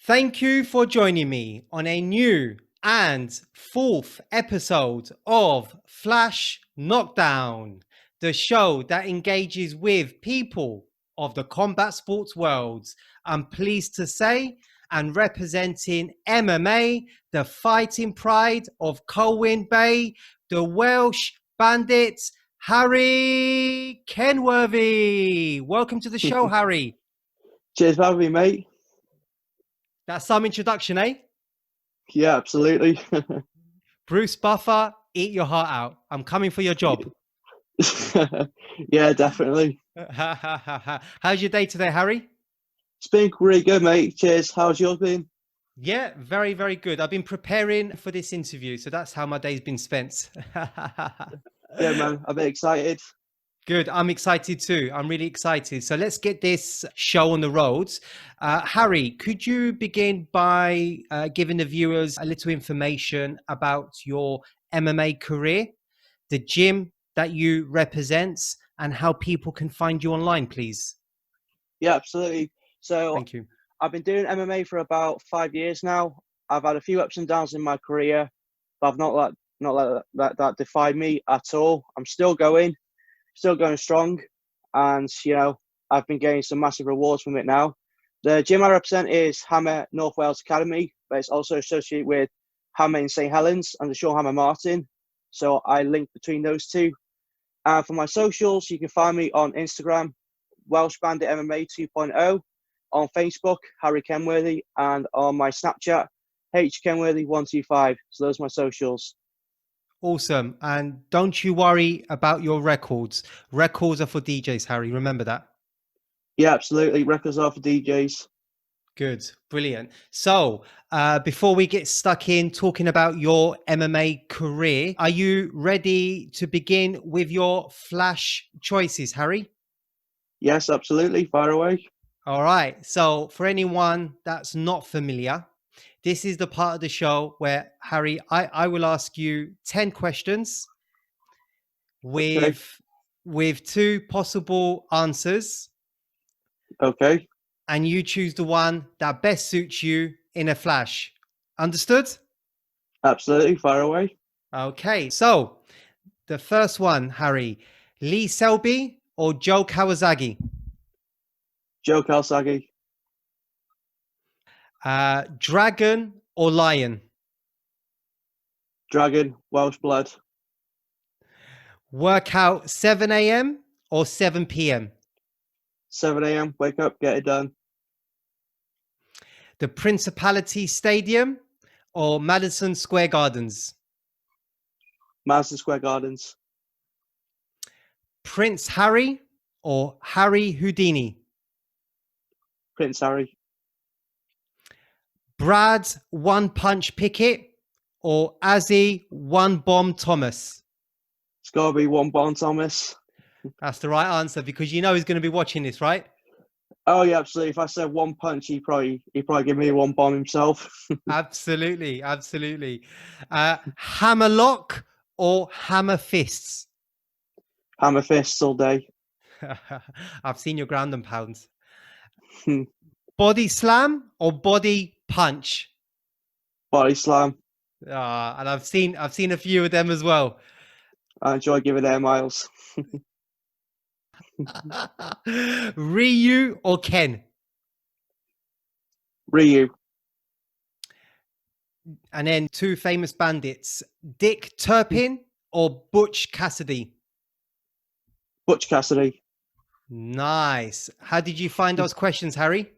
Thank you for joining me on a new and fourth episode of Flash Knockdown, the show that engages with people of the combat sports world. I'm pleased to say, and representing MMA, the fighting pride of Colwyn Bay, the Welsh Bandit, Harry Kenworthy. Welcome to the show, Harry. Cheers for having me, mate. That's some introduction, eh? Yeah, absolutely. Bruce Buffer, eat your heart out. I'm coming for your job. Yeah, definitely. How's your day today, Harry? It's been really good, mate. Cheers. How's yours been? Yeah, very, very good. I've been preparing for this interview, so that's how my day's been spent. Yeah, man. I'm a bit excited. Good. I'm excited too. I'm really excited. So let's get this show on the roads. Harry, could you begin by giving the viewers a little information about your MMA career, the gym that you represent, and how people can find you online, please? Yeah, absolutely. So Thank you. I've been doing MMA for about 5 years now. I've had a few ups and downs in my career, but I've not let that define me at all. I'm still going strong, and I've been getting some massive rewards from it now. The gym I represent is Hamma North Wales Academy, but it's also associated with Hamma in St Helens and the Shaw Hammer Martin. So I link between those two. And for my socials, you can find me on Instagram, Welsh Bandit MMA 2.0, on Facebook, Harry Kenworthy, and on my Snapchat, Kenworthy125. So those are my socials. Awesome. And don't you worry about your records. Records are for DJs, Harry. Remember that. Yeah, absolutely. Records are for DJs. Good. Brilliant. So before we get stuck in talking about your MMA career, are you ready to begin with your flash choices, Harry? Yes, absolutely. Fire away. All right. So for anyone that's not familiar, this is the part of the show where, Harry, I will ask you 10 questions with two possible answers. Okay. And you choose the one that best suits you in a flash. Understood? Absolutely. Fire away. Okay. So the first one, Harry, Lee Selby or Joe Kawasaki? Joe Kawasaki. Dragon or lion? Dragon. Welsh blood. Workout 7 a.m. or 7 p.m.? 7 a.m. Wake up, get it done. The Principality Stadium or Madison Square Gardens? Madison Square Gardens. Prince Harry or Harry Houdini? Prince Harry. Brad One Punch Pickett or Azi One Bomb Thomas? It's got to be One Bomb Thomas. That's the right answer because you know he's going to be watching this, right? Oh yeah, absolutely. If I said one punch, he'd probably give me one bomb himself. Absolutely, absolutely. Hammer lock or hammer fists? Hammer fists all day. I've seen your ground and pounds. Body slam or body punch? Body slam. And I've seen a few of them as well. I enjoy giving air miles. Ryu or Ken? Ryu. And then two famous bandits, Dick Turpin or Butch Cassidy? Butch Cassidy. Nice. How did you find those questions, Harry?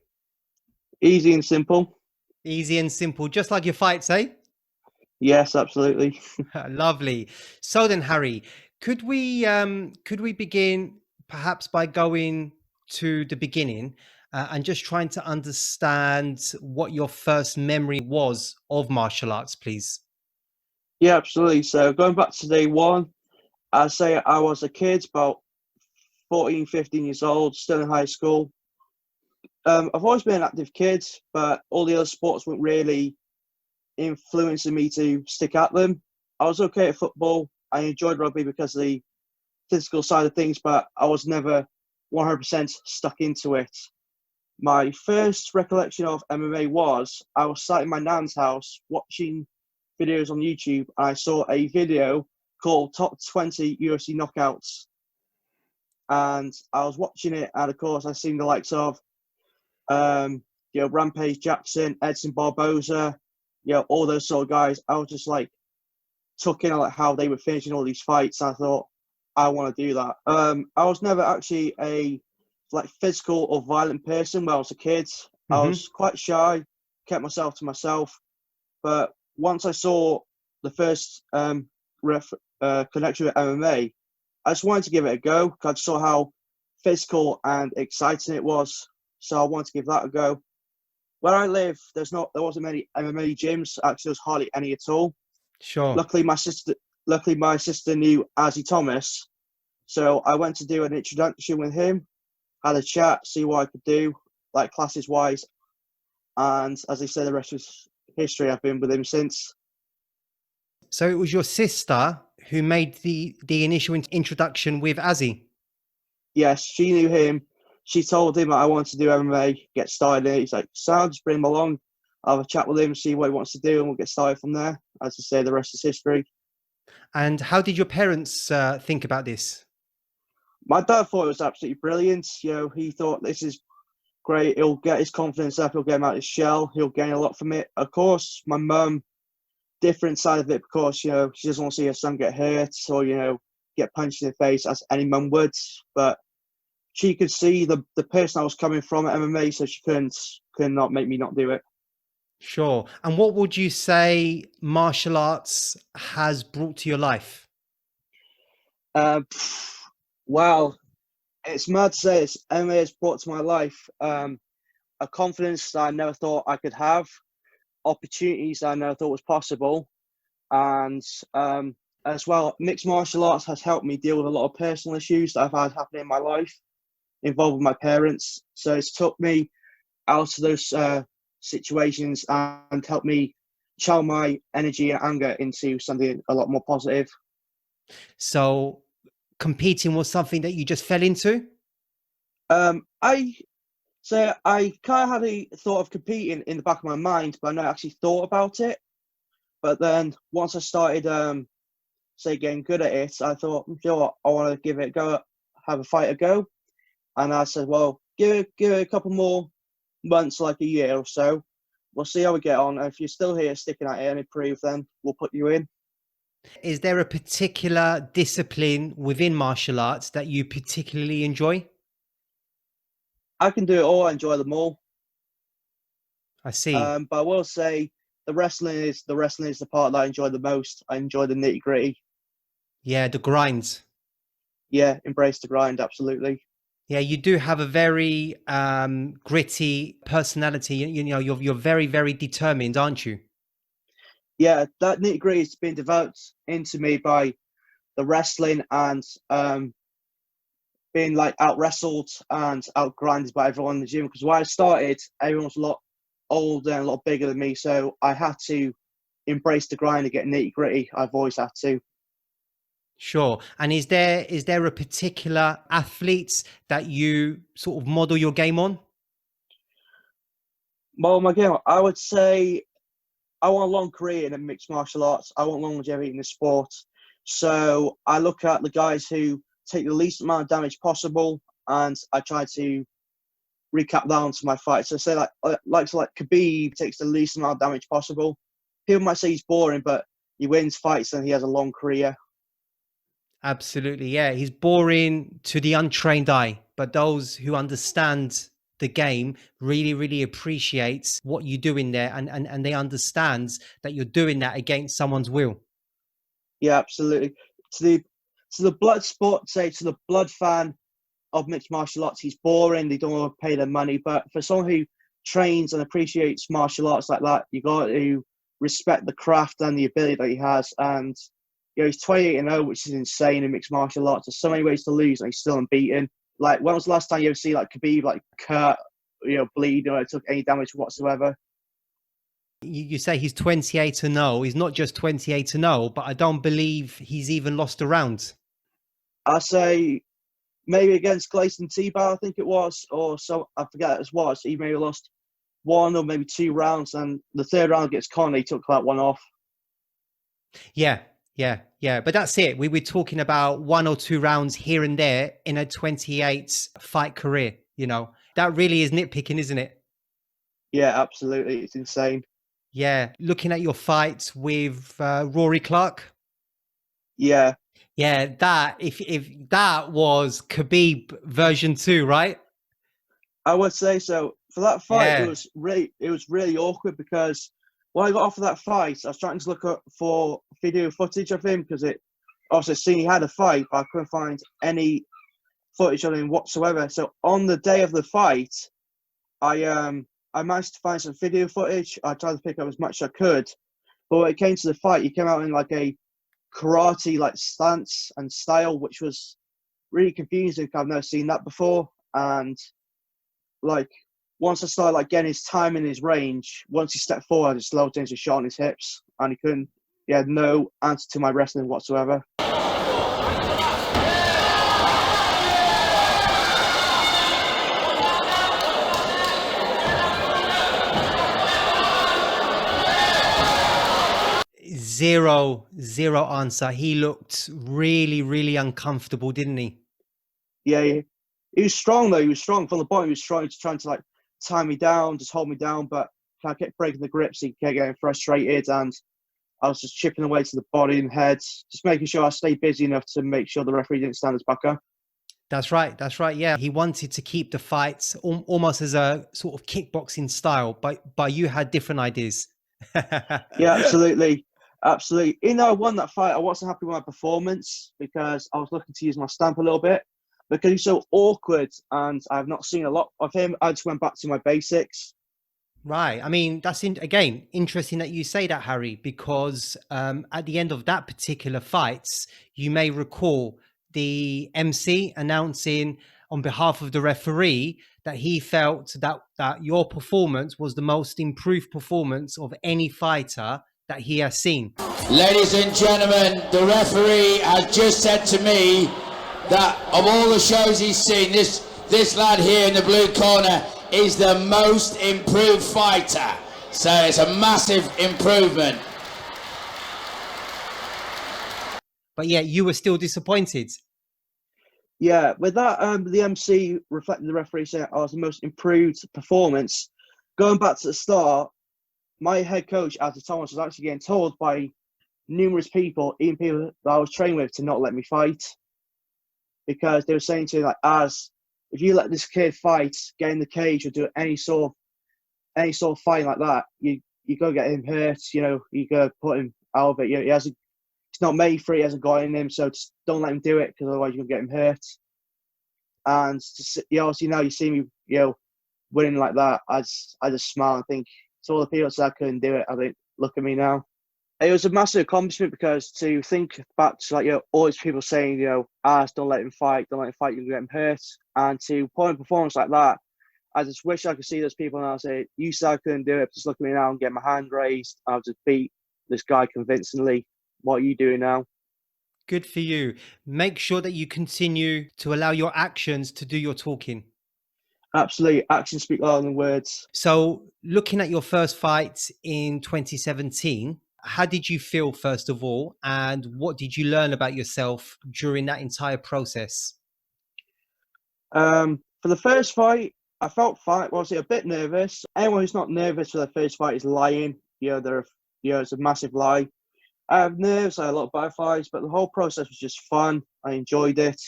Easy and simple. Easy and simple, just like your fights, eh? Yes, absolutely. Lovely. So then, Harry, could we begin perhaps by going to the beginning and just trying to understand what your first memory was of martial arts, please? Yeah, absolutely. So going back to day one, I'd say I was a kid, about 14, 15 years old, still in high school. I've always been an active kid, but all the other sports weren't really influencing me to stick at them. I was okay at football. I enjoyed rugby because of the physical side of things, but I was never 100% stuck into it. My first recollection of MMA was I was sat in my nan's house watching videos on YouTube, and I saw a video called Top 20 UFC Knockouts. And I was watching it, and of course, I seen the likes of, Rampage Jackson, Edson Barboza, all those sort of guys. I was just like, took in like how they were finishing all these fights. I thought, I want to do that. I was never actually a like physical or violent person when I was a kid. I was quite shy, kept myself to myself. But once I saw the first connection with MMA, I just wanted to give it a go. I saw how physical and exciting it was, so I wanted to give that a go. Where I live, there wasn't many MMA gyms. Actually, there's hardly any at all. Sure. Luckily, my sister knew Azi Thomas, so I went to do an introduction with him, had a chat, see what I could do, like classes wise, and as I said, the rest was history. I've been with him since. So it was your sister who made the initial introduction with Azi. Yes, she knew him. She told him I wanted to do MMA, get started in it. He's like, "Sound, just bring him along. I'll have a chat with him, see what he wants to do, and we'll get started from there." As I say, the rest is history. And how did your parents think about this? My dad thought it was absolutely brilliant. He thought this is great. He'll get his confidence up. He'll get him out of his shell. He'll gain a lot from it. Of course, my mum, different side of it, because she doesn't want to see her son get hurt or get punched in the face, as any mum would. But she could see the person I was coming from at MMA, so she could not make me not do it. Sure. And what would you say martial arts has brought to your life? Well, it's mad to say it's MMA has brought to my life a confidence that I never thought I could have, opportunities that I never thought was possible, and as well, mixed martial arts has helped me deal with a lot of personal issues that I've had happening in my life, involving my parents. So it's took me out of those situations and helped me channel my energy and anger into something a lot more positive. So competing was something that you just fell into? I kind of had a thought of competing in the back of my mind, but I never actually thought about it. But then once I started, getting good at it, I thought, you know what, I want to give it a go, have a fight a go. And I said, well, give it a couple more months, like a year or so. We'll see how we get on. And if you're still here sticking at it and improve, then we'll put you in. Is there a particular discipline within martial arts that you particularly enjoy? I can do it all. I enjoy them all. I see. But I will say the wrestling is the part that I enjoy the most. I enjoy the nitty gritty. Yeah, the grinds. Yeah, embrace the grind. Absolutely. Yeah, you do have a very gritty personality. You're very, very determined, aren't you? Yeah, that nitty gritty has been developed into me by the wrestling and being like out wrestled and out grinded by everyone in the gym. Because when I started, everyone was a lot older and a lot bigger than me, so I had to embrace the grind and get nitty gritty. I've always had to. Sure. And is there a particular athlete that you sort of model your game on? Well, my game, I would say I want a long career in mixed martial arts. I want longevity in the sport. So I look at the guys who take the least amount of damage possible, and I try to recap that onto my fight. So say like Khabib takes the least amount of damage possible. People might say he's boring, but he wins fights and he has a long career. Absolutely. Yeah. He's boring to the untrained eye, but those who understand the game really, really appreciates what you do in there, and they understand that you're doing that against someone's will. Yeah, absolutely. To the blood sport, say to the blood fan of mixed martial arts, he's boring. They don't want to pay their money. But for someone who trains and appreciates martial arts like that, you got to respect the craft and the ability that he has. And he's 28-0, which is insane in mixed martial arts. There's so many ways to lose, and he's still unbeaten. Like, when was the last time you ever see like Khabib like cut, bleed, or took any damage whatsoever? You say he's 28-0. He's not just 28-0, but I don't believe he's even lost a round. I say maybe against Gleison T-Bar, I think it was, or so I forget it was. He maybe lost 1 or maybe 2 rounds, and the 3rd round against Conor, he took that one off. Yeah, yeah. But that's it. We were talking about 1 or 2 rounds here and there in a 28 fight career. You know, that really is nitpicking, isn't it? Yeah, absolutely. It's insane. Yeah. Looking at your fights with Rory Clark. Yeah, Yeah, that if that was Khabib version 2, right? I would say so. For that fight, Yeah. it was really awkward because when I got off of that fight, I was trying to look up for video footage of him because it obviously seen he had a fight, but I couldn't find any footage of him whatsoever. So on the day of the fight, I managed to find some video footage. I tried to pick up as much as I could, but when it came to the fight, he came out in like a karate like stance and style, which was really confusing. I've never seen that before, and like once I started like getting his time in his range, once he stepped forward, I just slowed into a shot on his hips, and he had no answer to my wrestling whatsoever. Zero answer. He looked really, really uncomfortable, didn't he? Yeah, he was strong though. He was strong from the bottom. He was strong. He was trying to like tie me down, just hold me down, but I kept breaking the grips. He kept getting frustrated, and I was just chipping away to the body and head, just making sure I stayed busy enough to make sure the referee didn't stand us back up. That's right. That's right. Yeah. He wanted to keep the fights almost as a sort of kickboxing style, but you had different ideas. Yeah, absolutely. Absolutely. Even though I won that fight, I wasn't happy with my performance because I was looking to use my stamp a little bit. Because he's so awkward and I've not seen a lot of him, I just went back to my basics. Right. I mean, that's again interesting that you say that, Harry, because at the end of that particular fight, you may recall the MC announcing on behalf of the referee that he felt that your performance was the most improved performance of any fighter that he has seen. Ladies and gentlemen, the referee has just said to me that of all the shows he's seen, this lad here in the blue corner is the most improved fighter. So it's a massive improvement. But yeah, you were still disappointed. Yeah, with that, the MC reflected the referee saying I was the most improved performance. Going back to the start, my head coach, Azi Thomas, was actually getting told by numerous people, even people that I was trained with, to not let me fight. Because they were saying to him, like, if you let this kid fight, get in the cage or do any sort of fight like that, you go get him hurt. You know, you go put him out of it. You know, he's not made for it. He hasn't got it in him, so just don't let him do it because otherwise you're gonna get him hurt. And obviously now you see me, winning like that. I just smile and think to all the people that said I couldn't do it. I think, look at me now. It was a massive accomplishment because to think back to all these people saying, don't let him fight, you're gonna get him hurt, and to put on a performance like that, I just wish I could see those people now say, you said I couldn't do it, just look at me now and get my hand raised. I'll just beat this guy convincingly. What are you doing now? Good for you. Make sure that you continue to allow your actions to do your talking. Absolutely. Actions speak louder than words. So looking at your first fight in 2017, how did you feel, first of all, and what did you learn about yourself during that entire process? For the first fight, I felt fine. Was a bit nervous. Anyone who's not nervous for their first fight is lying. It's a massive lie. I have nerves. I had a lot of butterflies, but the whole process was just fun. I enjoyed it.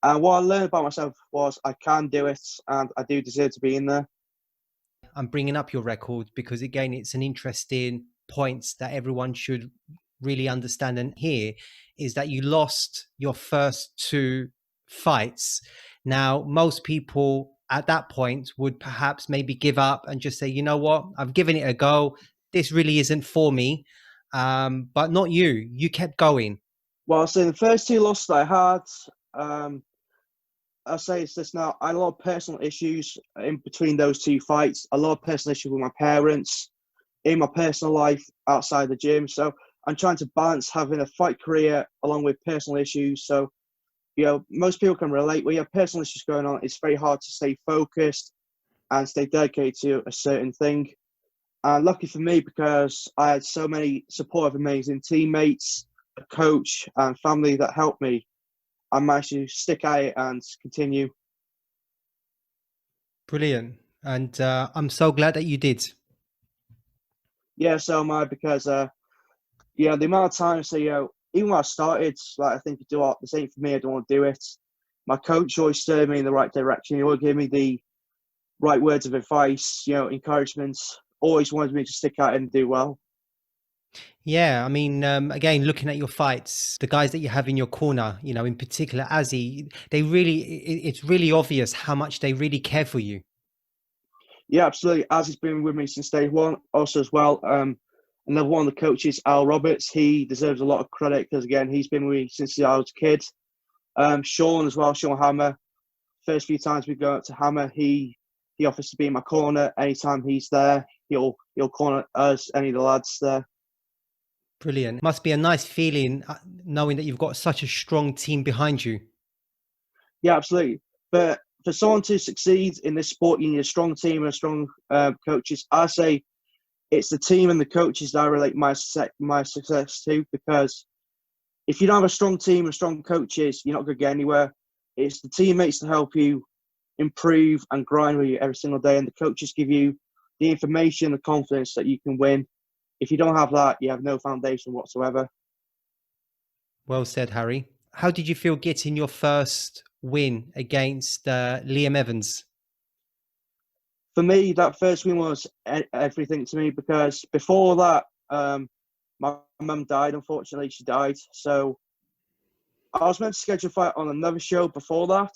And what I learned about myself was I can do it, and I do deserve to be in there. I'm bringing up your record because, again, it's an interesting point that everyone should really understand and hear, is that you lost your first 2 fights. Now, most people at that point would perhaps maybe give up and just say, you know what, I've given it a go. This really isn't for me. But not you. You kept going. Well, so the first 2 losses I had, I'll say it's this now. I had a lot of personal issues in between those 2 fights. A lot of personal issues with my parents, in my personal life, outside the gym. So I'm trying to balance having a fight career along with personal issues. So most people can relate. When you have personal issues going on, it's very hard to stay focused and stay dedicated to a certain thing. And lucky for me, because I had so many supportive, amazing teammates, a coach, and family that helped me, I managed to stick at it and continue. Brilliant. And I'm so glad that you did. Yeah, so am I, because the amount of times, so even when I started, like, I think you do this ain't for me, I don't want to do it. My coach always steered me in the right direction. He always gave me the right words of advice, encouragement. Always wanted me to stick at it and do well. Yeah, I mean, again, looking at your fights, the guys that you have in your corner, in particular, Azi, it's really obvious how much they really care for you. Yeah, absolutely. Azi's been with me since day one. Also, as well, another one of the coaches, Al Roberts, he deserves a lot of credit because, again, he's been with me since I was a kid. Sean as well, Sean Hamma. First few times we go out to Hamma, he offers to be in my corner. Anytime he's there, he'll corner us, any of the lads there. Brilliant. Must be a nice feeling knowing that you've got such a strong team behind you. Yeah, absolutely. But for someone to succeed in this sport, you need a strong team and strong coaches. I say it's the team and the coaches that I relate my success to, because if you don't have a strong team and strong coaches, you're not going to get anywhere. It's the teammates to help you improve and grind with you every single day, and the coaches give you the information, the confidence that you can win. If you don't have that, you have no foundation whatsoever. Well said, Harry. How did you feel getting your first win against Liam Evans? For me, that first win was everything to me, because before that, my mum died. Unfortunately, she died. So I was meant to schedule a fight on another show before that,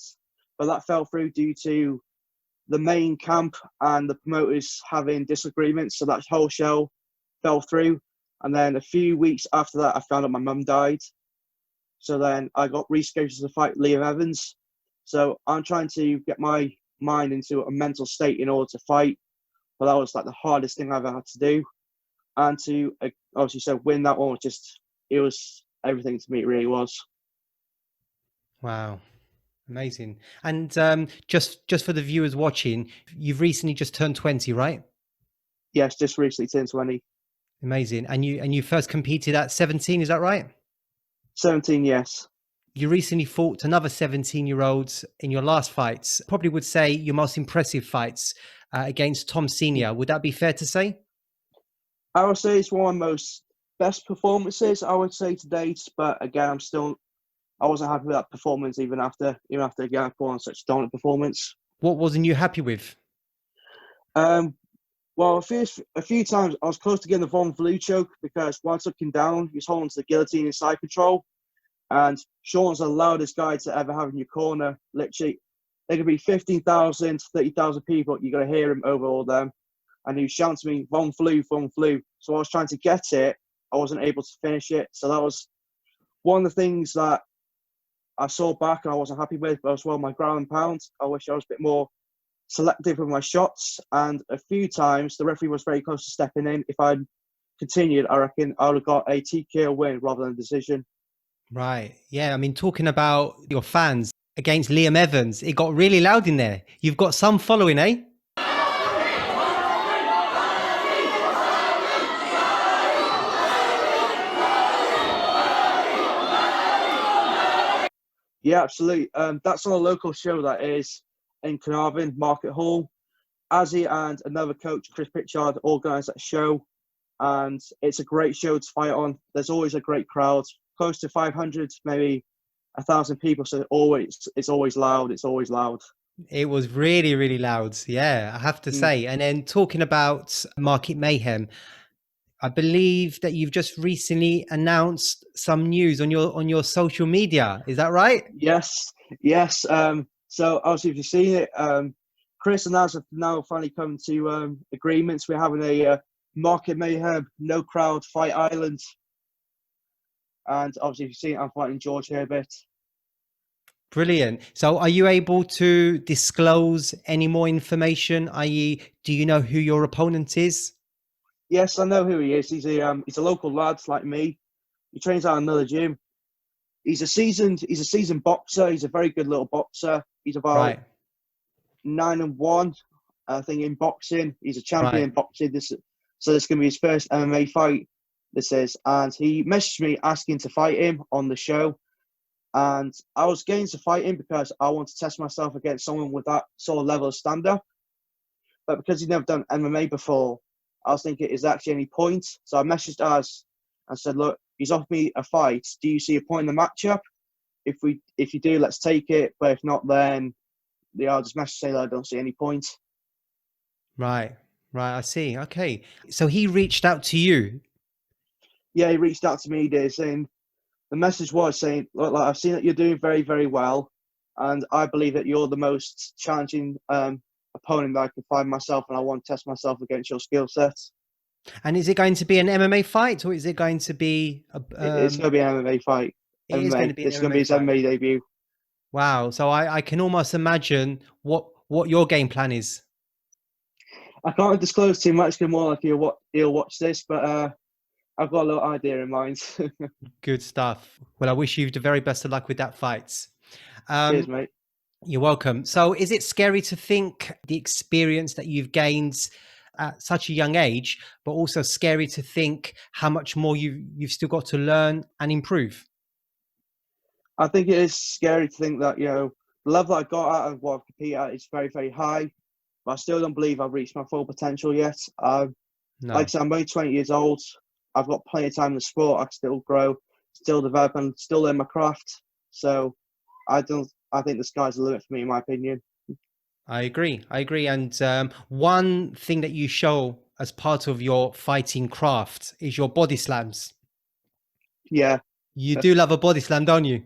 but that fell through due to the main camp and the promoters having disagreements. So that whole show fell through. And then a few weeks after that, I found out my mum died. So then I got rescheduled to fight Liam Evans. So I'm trying to get my mind into a mental state in order to fight. But that was like the hardest thing I've ever had to do. And to obviously win that one it was everything to me, it really was. Wow. Amazing. And just for the viewers watching, you've recently just turned 20, right? Yes, just recently turned 20. Amazing. And you first competed at 17, is that right? 17, yes. You recently fought another 17-year-olds in your last fights. Probably would say your most impressive fights against Tom Senior. Would that be fair to say? I would say it's one of my best performances, I would say, to date. But again, I wasn't happy with that performance even after again I put on such a dominant performance. What wasn't you happy with? Well, a few times I was close to getting the Von Flue choke, because once I took him down, he was holding to the guillotine in side control. And Sean's the loudest guy to ever have in your corner. Literally, there could be 15,000 to 30,000 people. You got to hear him over all them. And he was shouting to me, Von Flue, Von Flue. So I was trying to get it. I wasn't able to finish it. So that was one of the things that I saw back and I wasn't happy with. But as well, my ground and pound, I wish I was a bit more selective with my shots. And a few times, the referee was very close to stepping in. If I'd continued, I reckon I would have got a TKO win rather than a decision. Right. Yeah. I mean, talking about your fans against Liam Evans, it got really loud in there. You've got some following, eh? Yeah, absolutely. That's on a local show that is in Carnarvon, Market Hall. Azi and another coach, Chris Pitchard, organised that show, and it's a great show to fight on. There's always a great crowd, close to 500, maybe 1,000 people. So it's always loud. It's always loud. It was really, really loud. Yeah, I have to say. And then talking about Market Mayhem, I believe that you've just recently announced some news on your social media. Is that right? Yes. So obviously, if you've seen it, Chris and us have now finally come to agreements. We're having a Market Mayhem no crowd fight island, and obviously, if you've seen it, I'm fighting George Herbert. Brilliant. So are you able to disclose any more information, i.e., do you know who your opponent is? Yes, I know who he is. He's a local lad like me. He trains at another gym. he's a seasoned boxer. He's a very good little boxer. He's about Right. 9-1, I think, in boxing. He's a champion in Right. boxing. This is going to be his first MMA fight. This is, and he messaged me asking to fight him on the show, and I was going to fight him because I want to test myself against someone with that sort of level of stand-up. But because he'd never done MMA before, I was thinking, is there actually any point? So I messaged Az and said, look, he's offered me a fight. Do you see a point in the matchup? If you do, let's take it. But if not, then I'll just message say that I don't see any point. Right. Right. I see. Okay. So he reached out to you. Yeah, he reached out to me there saying, the message was saying, look, like, I've seen that you're doing very, very well, and I believe that you're the most challenging opponent that I can find myself, and I want to test myself against your skill set. And is it going to be an MMA fight, or is it going to be It's going to be an MMA fight. It is going to be an This is going to MMA be his fight. MMA debut. Wow. So I can almost imagine what your game plan is. I can't disclose too much because more like he'll watch this, but I've got a little idea in mind. Good stuff. Well, I wish you the very best of luck with that fight. Cheers, mate. You're welcome. So is it scary to think the experience that you've gained at such a young age, but also scary to think how much more you've still got to learn and improve? I think it is scary to think that, the level that I got at and what I've competed at is very, very high, but I still don't believe I've reached my full potential yet. No. Like I said, I'm only 20 years old. I've got plenty of time in the sport. I can still grow, still develop, and still learn my craft. So I think the sky's the limit for me, in my opinion. I agree. And one thing that you show as part of your fighting craft is your body slams. Yeah. You do love a body slam, don't you?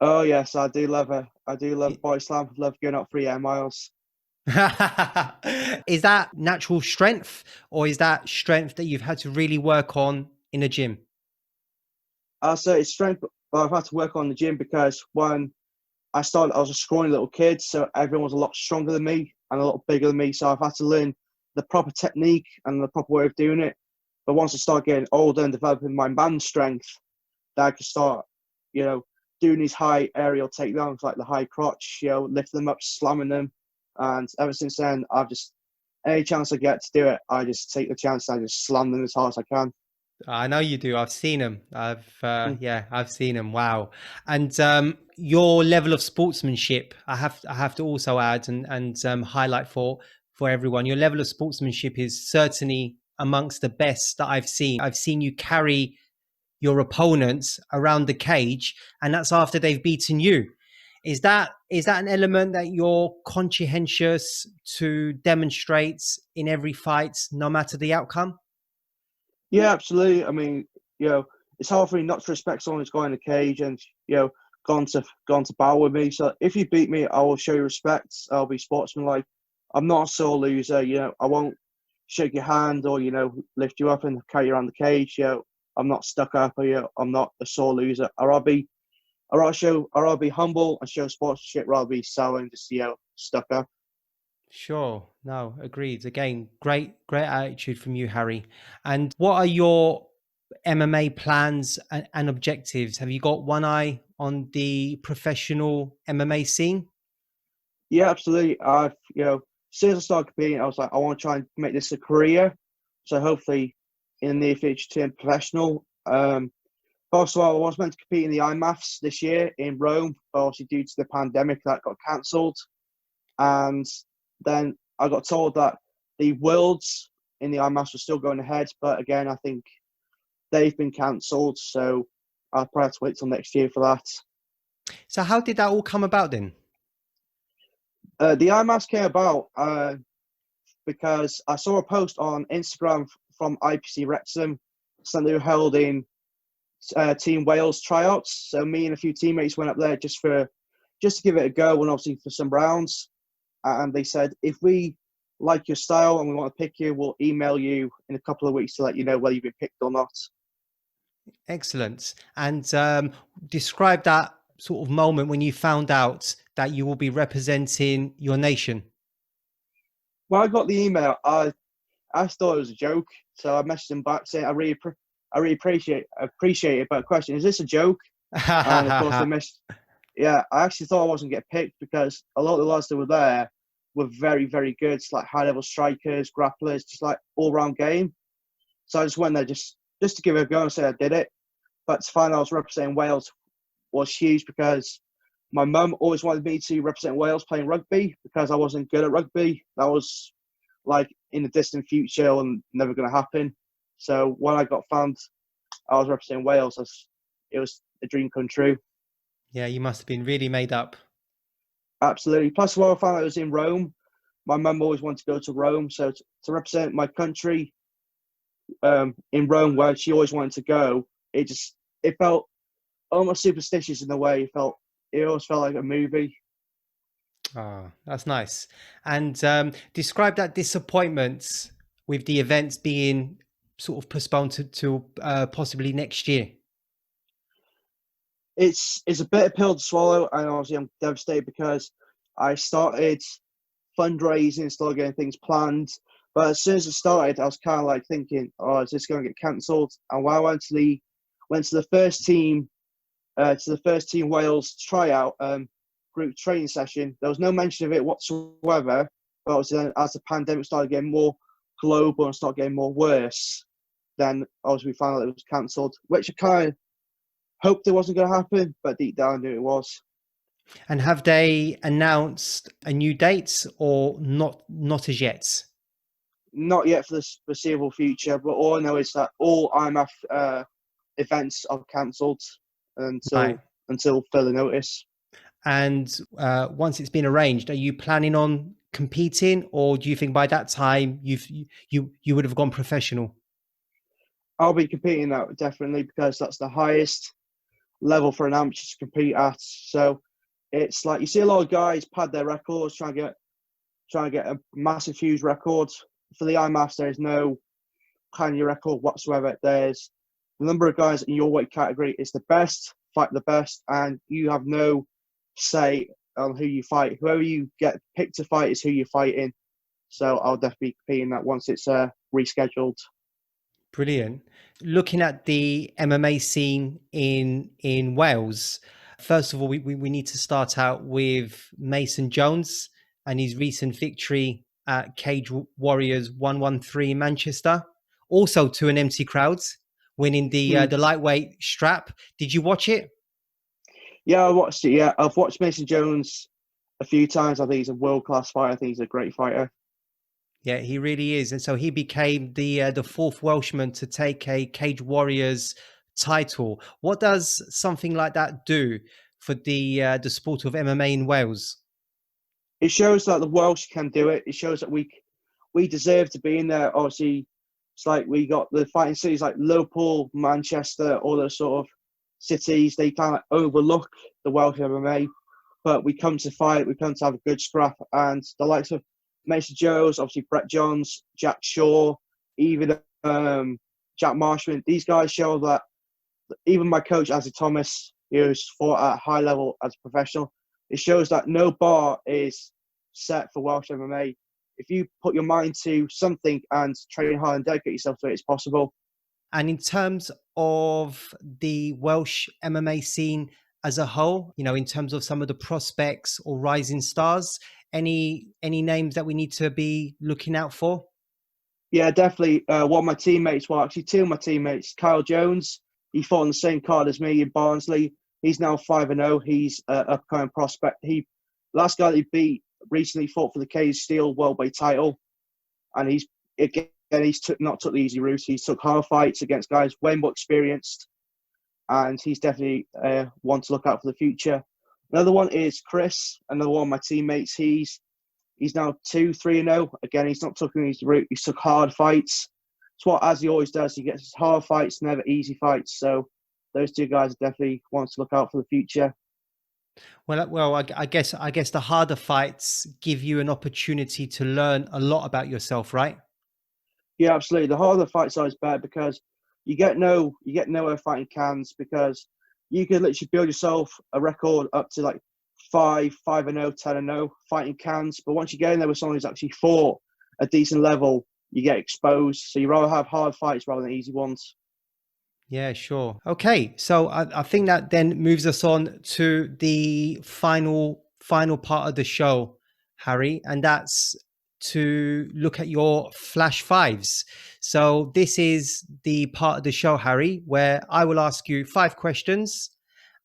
Oh yes, I do love body slam. I love going up 3 air miles. Is that natural strength, or is that strength that you've had to really work on in the gym? So it's strength, but I've had to work on the gym because when I started, I was a scrawny little kid, so everyone was a lot stronger than me and a lot bigger than me. So I've had to learn the proper technique and the proper way of doing it. But once I start getting older and developing my man strength, that I could start, doing these high aerial takedowns, like the high crotch, lifting them up, slamming them. And ever since then, any chance I get to do it, I just take the chance. I just slam them as hard as I can. I know you do. I've seen them. I've seen them. Wow. And your level of sportsmanship, I have to also add and highlight for everyone. Your level of sportsmanship is certainly amongst the best that I've seen. I've seen you carry your opponents around the cage, and that's after they've beaten you. Is that an element that you're conscientious to demonstrate in every fight, no matter the outcome? Yeah, absolutely. I mean, it's hard for me not to respect someone who's gone in the cage and gone to battle with me. So if you beat me, I will show you respect. I'll be sportsmanlike. I'm not a sore loser. I won't shake your hand or lift you up and carry you around the cage. I'm not stuck up. I'm not a sore loser. I'd rather be humble and show sportsmanship rather be sour and just stuck up. Sure. No, agreed. Again, great attitude from you, Harry. And what are your MMA plans and objectives? Have you got one eye on the professional MMA scene? Yeah, absolutely. I've as soon as I started competing, I was like, I want to try and make this a career. So hopefully, in the near future, turn professional. Also, I was meant to compete in the IMMAFs this year in Rome, but obviously due to the pandemic, that got cancelled. And then I got told that the Worlds in the IMMAFs were still going ahead, but again, I think they've been cancelled. So I'll probably have to wait till next year for that. So how did that all come about then? The IMMAFs came about because I saw a post on Instagram from IPC Wrexham saying they were holding Team Wales tryouts. So me and a few teammates went up there just to give it a go and obviously for some rounds. And they said, if we like your style and we want to pick you, we'll email you in a couple of weeks to let you know whether you've been picked or not. Excellent. And describe that sort of moment when you found out that you will be representing your nation. When I got the email, I thought it was a joke. So I messaged them back saying, I really appreciate it. But the question, is this a joke? And of course they missed. Yeah, I actually thought I wasn't get picked because a lot of the lads that were there were very, very good. It's like high level strikers, grapplers, just like all round game. So I just went there just to give it a go and say I did it. But to find out I was representing Wales was huge because my mum always wanted me to represent Wales playing rugby because I wasn't good at rugby. That was like in the distant future and never going to happen. So when I got found I was representing Wales, it was a dream come true. Yeah, you must have been really made up. Absolutely. Plus, when I found out it was in Rome, my mum always wanted to go to Rome. So to represent my country in Rome, where she always wanted to go, it felt almost superstitious in a way. It always felt like a movie. Ah, that's nice. And describe that disappointment with the events being sort of postponed to possibly next year. It's a bitter pill to swallow, and obviously I'm devastated because I started fundraising, started getting things planned. But as soon as it started, I was kind of like thinking, "Oh, is this going to get cancelled?" And when I went to the first team Wales tryout group training session, there was no mention of it whatsoever. But obviously, as the pandemic started getting more global and started getting more worse, then obviously we found out it was cancelled, which I kind of hoped it wasn't going to happen, but deep down I knew it was. And have they announced a new date or not as yet? Not yet for the foreseeable future, but all I know is that all IMMAF events are cancelled until further notice. And once it's been arranged, are you planning on competing, or do you think by that time you would have gone professional? I'll be competing now, definitely, because that's the highest level for an amateur to compete at. So it's like you see a lot of guys pad their records, trying to get a massive, huge record. For the IMMAFs, there is no kind of record whatsoever. There's the number of guys in your weight category is the best, fight the best, and you have no say on who you fight. Whoever you get picked to fight is who you're fighting. So I'll definitely be competing that once it's rescheduled. Brilliant. Looking at the MMA scene in Wales, first of all, we need to start out with Mason Jones and his recent victory at Cage Warriors 113 in Manchester, also to an empty crowd, winning the lightweight strap. Did you watch it? Yeah, I watched it. Yeah, I've watched Mason Jones a few times. I think he's a world-class fighter. I think he's a great fighter. Yeah, he really is. And so he became the fourth Welshman to take a Cage Warriors title. What does something like that do for the sport of MMA in Wales? It shows that the Welsh can do it. It shows that we deserve to be in there. Obviously, it's like we got the fighting cities like Liverpool, Manchester, all those sort of cities. They kind of overlook the Welsh MMA, but we come to fight. We come to have a good scrap, and the likes of Mason Jones, obviously Brett Johns, Jack Shaw, even Jack Marshman. These guys show that even my coach, Azi Thomas, who's fought at a high level as a professional, it shows that no bar is set for Welsh MMA. If you put your mind to something and train hard and dedicate yourself to it, it's possible. And in terms of the Welsh MMA scene as a whole, in terms of some of the prospects or rising stars, any names that we need to be looking out for? Yeah, definitely. One of my teammates, well, actually two of my teammates, Kyle Jones, he fought on the same card as me in Barnsley. He's now 5-0. He's an upcoming prospect. Last guy that he beat recently fought for the Cage Steel welterweight title, and he's not took the easy route. He's took hard fights against guys way more experienced, and he's definitely one to look out for the future. Another one is Chris, another one of my teammates. He's now 2-3-0. Again, he's not took the easy route. He's took hard fights. It's what Azi always does. He gets hard fights, never easy fights. So those two guys are definitely ones to look out for the future. Well, I guess the harder fights give you an opportunity to learn a lot about yourself, right? Yeah, absolutely. The harder fights are always better because you get nowhere fighting cans, because you can literally build yourself a record up to like 5-0, 10-0 fighting cans. But once you get in there with someone who's actually fought a decent level, you get exposed. So you rather have hard fights rather than easy ones. Yeah, sure. Okay, so I think that then moves us on to the final part of the show, Harry, and that's to look at your flash fives. So this is the part of the show, Harry, where I will ask you 5 questions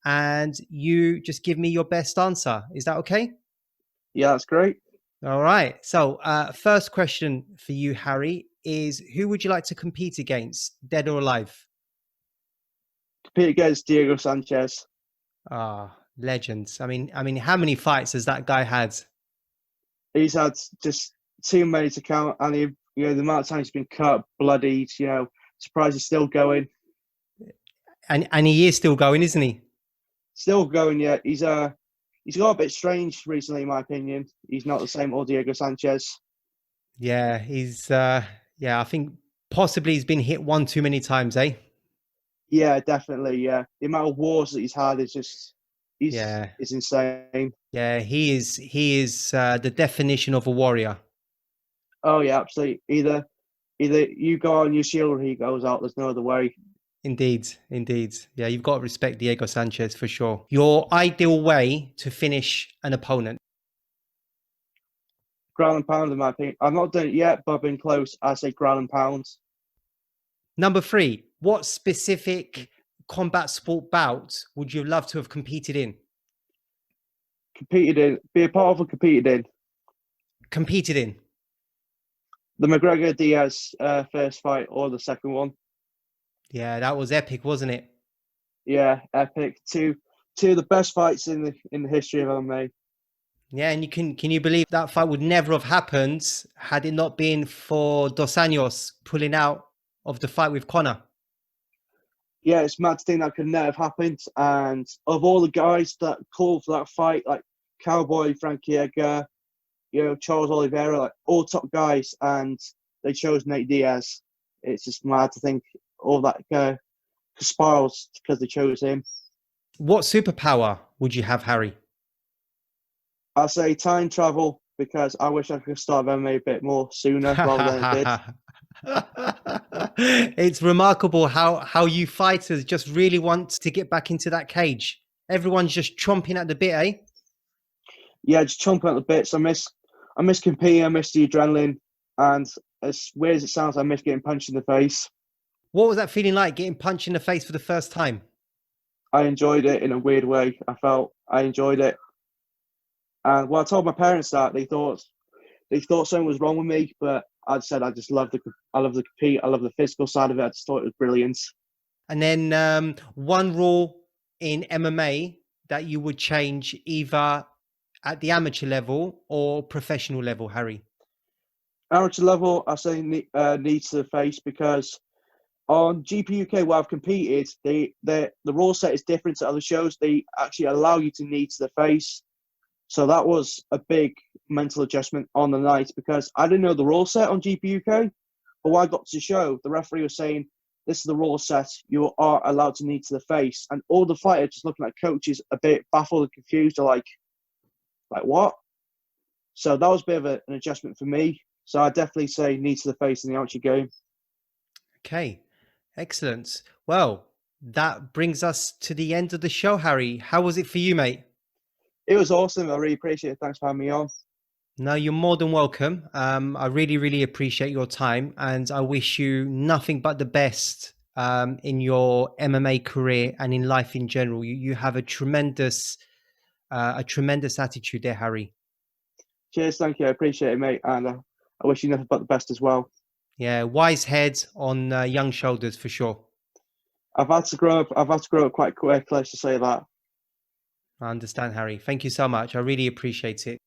and you just give me your best answer. Is that okay? Yeah, that's great. All right. So first question for you, Harry, is who would you like to compete against, dead or alive? Compete against Diego Sanchez. Ah, legends. I mean, how many fights has that guy had? He's had just too many to count, and the amount of time he's been cut, bloodied. Surprised he's still going. And he is still going, isn't he? Still going yet. He's got a bit strange recently, in my opinion. He's not the same old Diego Sanchez. Yeah, he's I think possibly he's been hit one too many times, eh? Yeah, definitely. Yeah, the amount of wars that he's had is just is insane. Yeah, he is the definition of a warrior. Oh yeah, absolutely. Either you go on your shield or he goes out. There's no other way. Indeed, indeed. Yeah, you've got to respect Diego Sanchez for sure. Your ideal way to finish an opponent. Ground and pound, in my opinion. I've not done it yet, but I've been close. I say ground and pound. Number 3, what specific combat sport bout would you love to have competed in? Be a part of and competed in. Competed in? The McGregor Diaz first fight or the second one. Yeah, that was epic, wasn't it? Yeah, epic. Two of the best fights in the history of MMA. Yeah, and can you believe that fight would never have happened had it not been for Dos Anjos pulling out of the fight with Conor? Yeah, it's mad to think that could never have happened. And of all the guys that called for that fight, like Cowboy, Frankie Edgar, Charles Oliveira, like all top guys, and they chose Nate Diaz. It's just mad to think all that spirals because they chose him. What superpower would you have, Harry? I say time travel because I wish I could start MMA a bit more sooner rather than I did. It's remarkable how you fighters just really want to get back into that cage. Everyone's just chomping at the bit, eh? Yeah, just chomping at the bits. I miss competing. I miss the adrenaline, and as weird as it sounds, I miss getting punched in the face. What was that feeling like, getting punched in the face for the first time? I enjoyed it in a weird way. I enjoyed it, and when I told my parents that, they thought something was wrong with me, but I said I love the compete. I love the physical side of it. I just thought it was brilliant. And then one rule in MMA that you would change either at the amateur level or professional level, Harry? Amateur level, I say needs to the face because on GP UK where I've competed, the rule set is different to other shows. They actually allow you to knee to the face. So that was a big mental adjustment on the night because I didn't know the rule set on GP UK. But when I got to the show, the referee was saying, this is the rule set. You are allowed to knee to the face. And all the fighters just looking at coaches a bit baffled and confused. They're like what? So that was a bit of an adjustment for me. So I definitely say knee to the face in the amateur game. Okay, excellent. Well, that brings us to the end of the show, Harry. How was it for you, mate? It was awesome. I really appreciate it. Thanks for having me on. No, you're more than welcome. I really, really appreciate your time, and I wish you nothing but the best in your MMA career and in life in general. You have a tremendous attitude there, Harry. Cheers, thank you. I appreciate it, mate, and I wish you nothing but the best as well. Yeah, wise head on young shoulders for sure. I've had to grow up quite quick. Let's just say that. I understand, Harry. Thank you so much. I really appreciate it.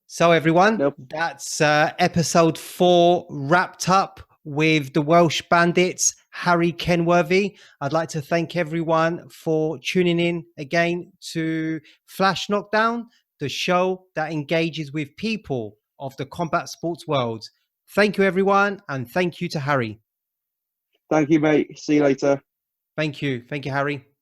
So everyone, That's episode 4 wrapped up with the Welsh Bandit, Harry Kenworthy. I'd like to thank everyone for tuning in again to Flash Knockdown, the show that engages with people of the combat sports world. Thank you, everyone, and thank you to Harry. Thank you, mate. See you later. Thank you. Thank you, Harry.